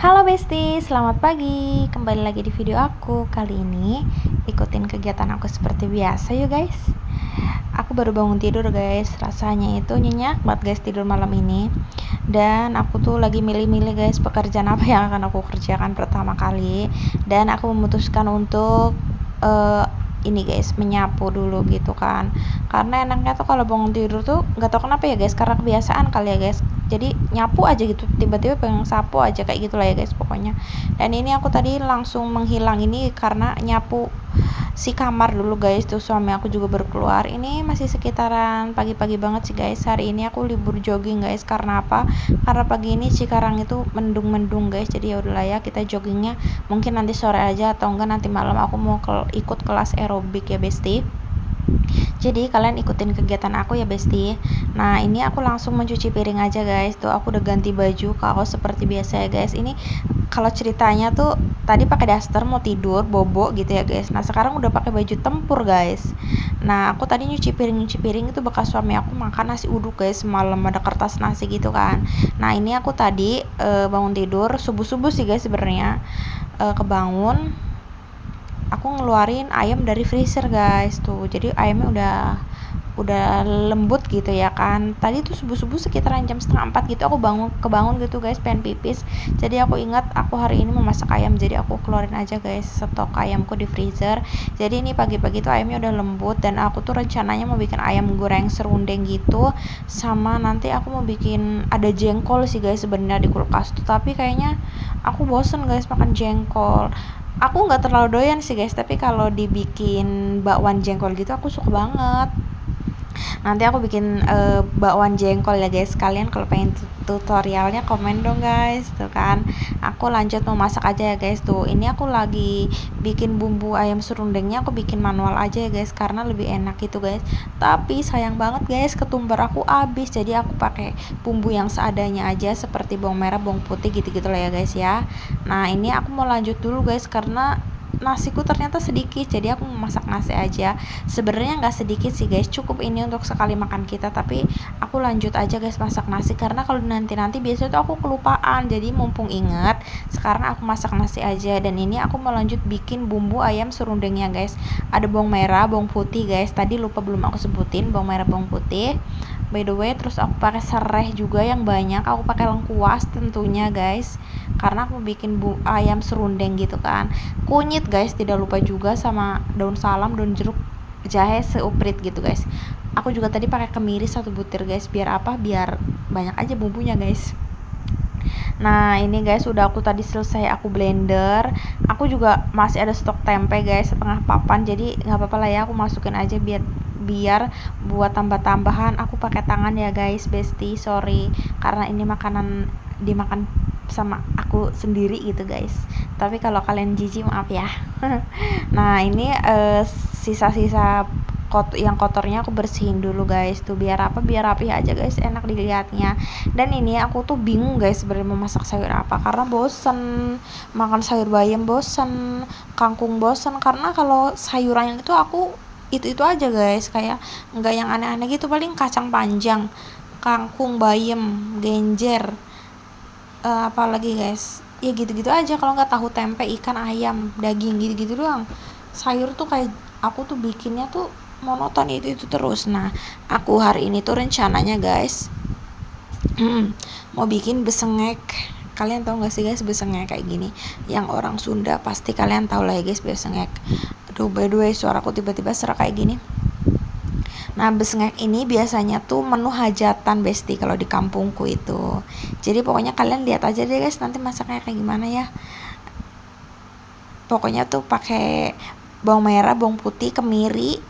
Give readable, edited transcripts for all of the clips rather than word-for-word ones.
Halo Besti, selamat pagi. Kembali lagi di video aku. Kali ini ikutin kegiatan aku seperti biasa yuk guys. Aku baru bangun tidur guys. Rasanya itu nyenyak banget guys tidur malam ini. Dan aku tuh lagi milih-milih guys pekerjaan apa yang akan aku kerjakan pertama kali. Dan aku memutuskan untuk ini guys, menyapu dulu gitu kan. Karena enaknya tuh kalau bangun tidur tuh nggak tahu kenapa ya guys, karena kebiasaan kali ya guys. Jadi nyapu aja gitu, tiba-tiba pengen sapu aja kayak gitulah ya guys pokoknya. Dan ini aku tadi langsung menghilang ini karena nyapu si kamar dulu guys. Tuh suami aku juga baru keluar. Ini masih sekitaran pagi-pagi banget sih guys. Hari ini aku libur jogging guys. Karena apa? Karena pagi ini Cikarang itu mendung-mendung guys. Jadi ya udahlah ya, kita joggingnya mungkin nanti sore aja atau enggak nanti malam. Aku mau ikut kelas aerobik ya Besti. Jadi kalian ikutin kegiatan aku ya Besti. Nah ini aku langsung mencuci piring aja guys. Tuh aku udah ganti baju kaos seperti biasa ya guys. Ini kalau ceritanya tuh tadi pakai daster mau tidur bobo gitu ya guys. Nah sekarang udah pakai baju tempur guys. Nah aku tadi nyuci piring itu bekas suami aku makan nasi uduk guys semalam, ada kertas nasi gitu kan. Nah ini aku tadi bangun tidur subuh sih guys sebenarnya, kebangun aku ngeluarin ayam dari freezer guys. Tuh jadi ayamnya udah lembut gitu ya kan. Tadi tuh subuh sekitaran jam 3:30 gitu aku kebangun gitu guys, pengen pipis. Jadi aku ingat aku hari ini mau masak ayam, jadi aku keluarin aja guys stok ayamku di freezer. Jadi ini pagi-pagi tuh ayamnya udah lembut dan aku tuh rencananya mau bikin ayam goreng serundeng gitu, sama nanti aku mau bikin ada jengkol sih guys sebenarnya di kulkas tuh, tapi kayaknya aku bosen guys makan jengkol. Aku nggak terlalu doyan sih guys, tapi kalau dibikin bakwan jengkol gitu aku suka banget. Nanti aku bikin bakwan jengkol ya guys. Kalian kalau pengen tutorialnya komen dong guys. Tuh kan aku lanjut memasak aja ya guys. Tuh ini aku lagi bikin bumbu ayam serundengnya, aku bikin manual aja ya guys karena lebih enak gitu guys. Tapi sayang banget guys, ketumbar aku habis, jadi aku pakai bumbu yang seadanya aja seperti bawang merah, bawang putih gitu-gitu lah ya guys ya. Nah ini aku mau lanjut dulu guys karena nasiku ternyata sedikit, jadi aku masak nasi aja. Sebenarnya nggak sedikit sih guys, cukup ini untuk sekali makan kita, tapi aku lanjut aja guys masak nasi karena kalau nanti biasanya tuh aku kelupaan. Jadi mumpung inget sekarang aku masak nasi aja. Dan ini aku mau lanjut bikin bumbu ayam serundengnya guys. Ada bawang merah, bawang putih guys, tadi lupa belum aku sebutin, bawang merah, bawang putih by the way. Terus aku pakai serai juga yang banyak, aku pakai lengkuas tentunya guys karena aku bikin ayam serundeng gitu kan. Kunyit guys tidak lupa juga, sama daun salam, daun jeruk, jahe seuprit gitu guys. Aku juga tadi pakai kemiri 1 butir guys, biar apa, biar banyak aja bumbunya guys. Nah ini guys udah aku tadi selesai aku blender. Aku juga masih ada stok tempe guys setengah papan, jadi nggak apa-apa lah ya aku masukin aja biar buat tambah-tambahan. Aku pakai tangan ya guys Besti, sorry karena ini makanan dimakan sama aku sendiri gitu guys, tapi kalau kalian jijik maaf ya. Nah ini sisa-sisa yang kotornya aku bersihin dulu guys. Tuh biar apa, biar rapi aja guys, enak dilihatnya. Dan ini aku tuh bingung guys sebenarnya mau masak sayur apa karena bosen makan sayur bayam, bosen kangkung, bosen karena kalau sayuran itu aku itu aja guys, kayak nggak yang aneh-aneh gitu. Paling kacang panjang, kangkung, bayam, genjer, apalagi guys ya gitu-gitu aja. Kalau nggak tahu tempe, ikan, ayam, daging gitu-gitu doang. Sayur tuh kayak aku tuh bikinnya tuh monoton itu terus. Nah aku hari ini tuh rencananya guys mau bikin besengek. Kalian tahu nggak sih guys besengek kayak gini, yang orang Sunda pasti kalian tahu lah ya guys besengek. Aduh by the way suaraku tiba-tiba serak kayak gini. Nah besengek ini biasanya tuh menu hajatan Besti kalau di kampungku itu. Jadi pokoknya kalian lihat aja deh guys nanti masaknya kayak gimana ya. Pokoknya tuh pakai bawang merah, bawang putih, kemiri,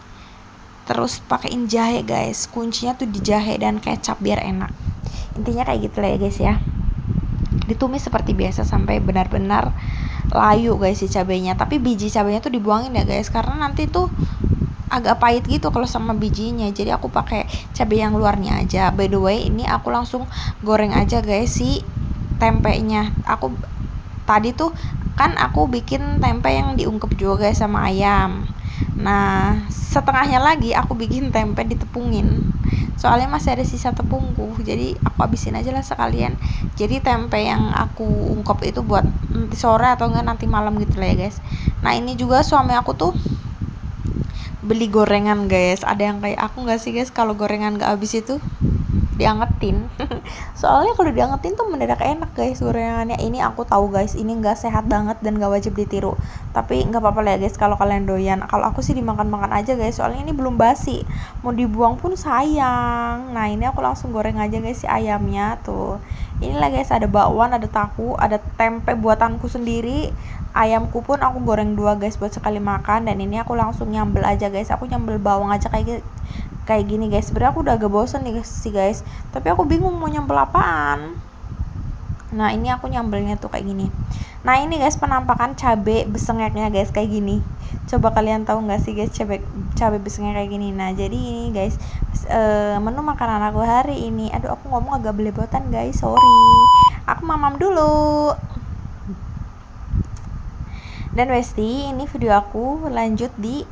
terus pakein jahe guys. Kuncinya tuh di jahe dan kecap biar enak. Intinya kayak gitu lah ya guys ya. Ditumis seperti biasa sampai benar-benar layu guys si cabenya. Tapi biji cabenya tuh dibuangin ya guys karena nanti tuh agak pahit gitu kalau sama bijinya, jadi aku pakai cabai yang luarnya aja. By the way ini aku langsung goreng aja guys si tempenya. Aku tadi tuh kan aku bikin tempe yang diungkep juga guys sama ayam. Nah, setengahnya lagi aku bikin tempe ditepungin. Soalnya masih ada sisa tepungku, jadi aku habisin aja lah sekalian. Jadi tempe yang aku ungkep itu buat nanti sore atau enggak nanti malam gitu lah ya guys. Nah ini juga suami aku tuh beli gorengan guys. Ada yang kayak aku nggak sih guys, kalau gorengan nggak habis itu diangetin. Soalnya kalau diangetin tuh mendadak enak guys gorengannya. Ini aku tahu guys, ini nggak sehat banget dan nggak wajib ditiru, tapi nggak apa-apa lah ya guys kalau kalian doyan. Kalau aku sih dimakan-makan aja guys, soalnya ini belum basi, mau dibuang pun sayang. Nah ini aku langsung goreng aja guys si ayamnya tuh. Inilah guys, ada bakwan, ada tahu, ada tempe buatanku sendiri. Ayamku pun aku goreng 2 guys buat sekali makan. Dan ini aku langsung nyambel aja guys, aku nyambel bawang aja kayak gini guys. Sebenarnya aku udah agak bosen nih sih guys, tapi aku bingung mau nyambel apaan. Nah ini aku nyambelnya tuh kayak gini. Nah ini guys penampakan cabe besengeknya guys kayak gini. Coba kalian tahu nggak sih guys cabe besengnya kayak gini. Nah jadi ini guys menu makanan aku hari ini. Aduh aku ngomong agak belepotan guys, sorry. Aku mamam dulu. Dan Westi, ini video aku lanjut di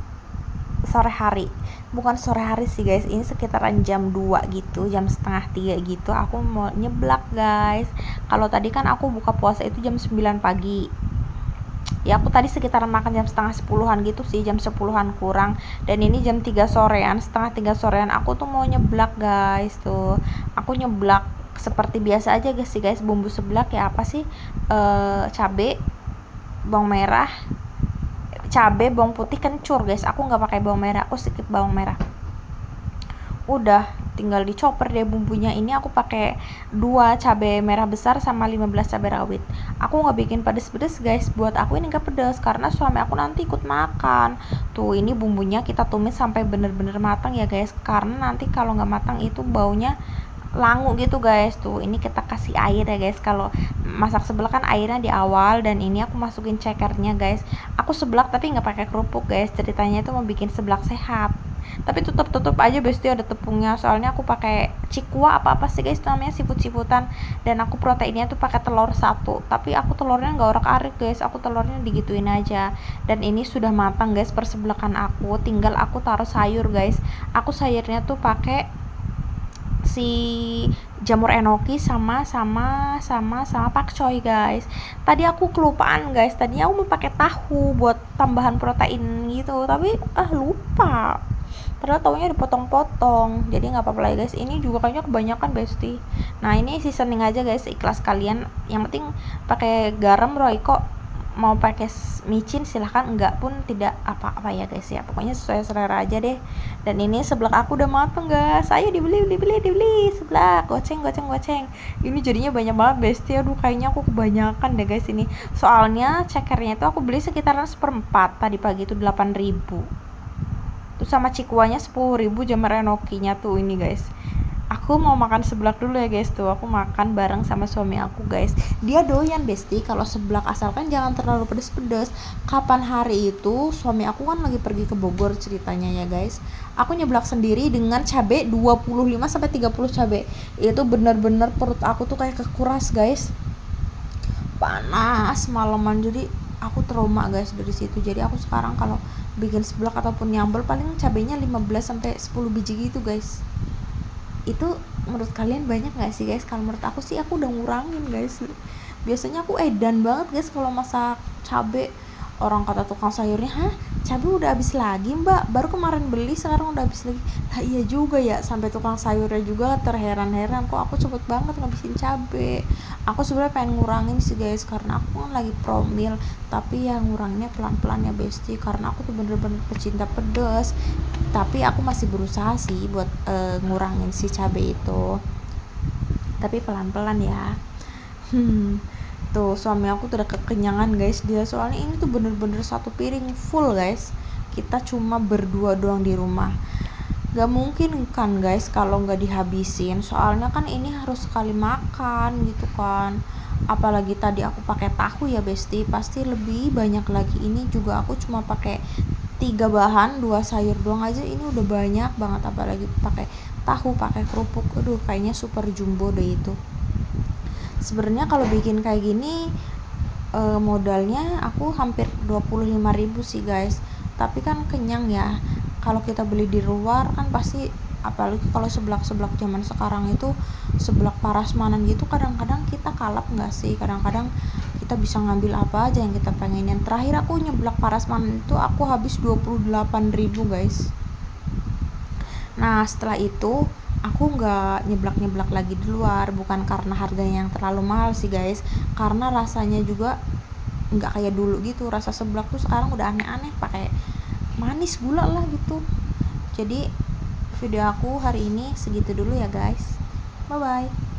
sore hari. Bukan sore hari sih guys, ini sekitaran jam 2 gitu, jam setengah 3 gitu. Aku mau nyeblak guys. Kalau tadi kan aku buka puasa itu jam 9 pagi. Ya aku tadi sekitaran makan jam setengah 10-an gitu sih, jam 10-an kurang. Dan ini jam 3 sorean, setengah 3 sorean aku tuh mau nyeblak guys tuh. Aku nyeblak seperti biasa aja guys sih guys. Bumbu seblak ya apa sih? Cabe, bawang merah, cabe, bawang putih kencur guys. Aku nggak pakai bawang merah, aku skip bawang merah. Udah tinggal dicoper deh bumbunya. Ini aku pakai 2 cabe merah besar sama 15 cabe rawit. Aku nggak bikin pedes-pedes guys, buat aku ini nggak pedes karena suami aku nanti ikut makan. Tuh ini bumbunya kita tumis sampai bener-bener matang ya guys, karena nanti kalau nggak matang itu baunya langu gitu guys. Tuh ini kita kasih air ya guys. Kalau masak seblak kan airnya di awal, dan ini aku masukin cekernya guys. Aku seblak tapi nggak pakai kerupuk guys, ceritanya itu mau bikin seblak sehat. Tapi tutup aja besti ada tepungnya, soalnya aku pakai cikwa apa sih guys namanya, siput-siputan. Dan aku proteinnya tuh pakai telur 1, tapi aku telurnya nggak orak-arik guys, aku telurnya digituin aja. Dan ini sudah matang guys persebelakan aku, tinggal aku taruh sayur guys. Aku sayurnya tuh pakai si jamur enoki sama pakcoy guys. Tadi aku kelupaan guys, tadinya aku mau pakai tahu buat tambahan protein gitu, tapi lupa. Padahal tahunya dipotong-potong, jadi nggak apa-apa lagi guys. Ini juga kayaknya kebanyakan besti. Nah ini seasoning aja guys, ikhlas kalian. Yang penting pakai garam Royco, mau pakai micin silahkan, enggak pun tidak apa-apa ya guys ya, pokoknya sesuai selera aja deh. Dan ini seblak aku udah mateng guys, ayo dibeli seblak, goceng. Ini jadinya banyak banget besti. Aduh kayaknya aku kebanyakan deh guys ini, soalnya cekernya itu aku beli sekitaran 1/4 tadi pagi itu 8.000, terus sama cikuanya 10.000, jamur enokinya tuh ini guys. Aku mau makan seblak dulu ya guys. Tuh aku makan bareng sama suami aku guys, dia doyan besti kalau seblak, asalkan jangan terlalu pedes-pedes. Kapan hari itu suami aku kan lagi pergi ke Bogor ceritanya ya guys, aku nyeblak sendiri dengan cabe 25-30 cabe. Itu bener-bener perut aku tuh kayak kekuras guys, panas malaman. Jadi aku trauma guys dari situ. Jadi aku sekarang kalau bikin seblak ataupun nyambel paling cabenya 15-10 biji gitu guys. Itu menurut kalian banyak gak sih guys? Kalau menurut aku sih aku udah ngurangin guys. Biasanya aku edan banget guys kalau masak cabe. Orang kata tukang sayurnya, hah cabe udah habis lagi mbak, baru kemarin beli sekarang udah habis lagi. Nah iya juga ya, sampai tukang sayurnya juga terheran-heran kok aku cepet banget ngabisin cabe. Aku sebenarnya pengen ngurangin sih guys, karena aku kan lagi promil, tapi ya nguranginnya pelan-pelan ya besti, karena aku tuh bener-bener pecinta pedas. Tapi aku masih berusaha sih buat ngurangin si cabe itu, tapi pelan-pelan ya. Tuh suami aku tuh udah kekenyangan guys dia, soalnya ini tuh bener-bener 1 piring full guys. Kita cuma berdua doang di rumah, gak mungkin kan guys kalau nggak dihabisin, soalnya kan ini harus sekali makan gitu kan. Apalagi tadi aku pakai tahu ya besti, pasti lebih banyak lagi. Ini juga aku cuma pakai 3 bahan, 2 sayur doang aja ini udah banyak banget, apalagi pakai tahu, pakai kerupuk. Aduh kayaknya super jumbo deh itu. Sebenarnya kalau bikin kayak gini modalnya aku hampir 25.000 sih guys. tapi kan kenyang ya. Kalau kita beli di luar kan pasti, apalagi kalau seblak-seblak zaman sekarang itu, seblak parasmanan gitu, kadang-kadang kita kalap nggak sih, kadang-kadang kita bisa ngambil apa aja yang kita pengenin. Terakhir aku nyeblak parasmanan itu aku habis 28.000 guys. Nah setelah itu aku nggak nyeblak-nyeblak lagi di luar, bukan karena harganya yang terlalu mahal sih guys, karena rasanya juga nggak kayak dulu gitu. Rasa seblak tuh sekarang udah aneh-aneh, pakai manis gula lah gitu. Jadi video aku hari ini segitu dulu ya guys, bye bye.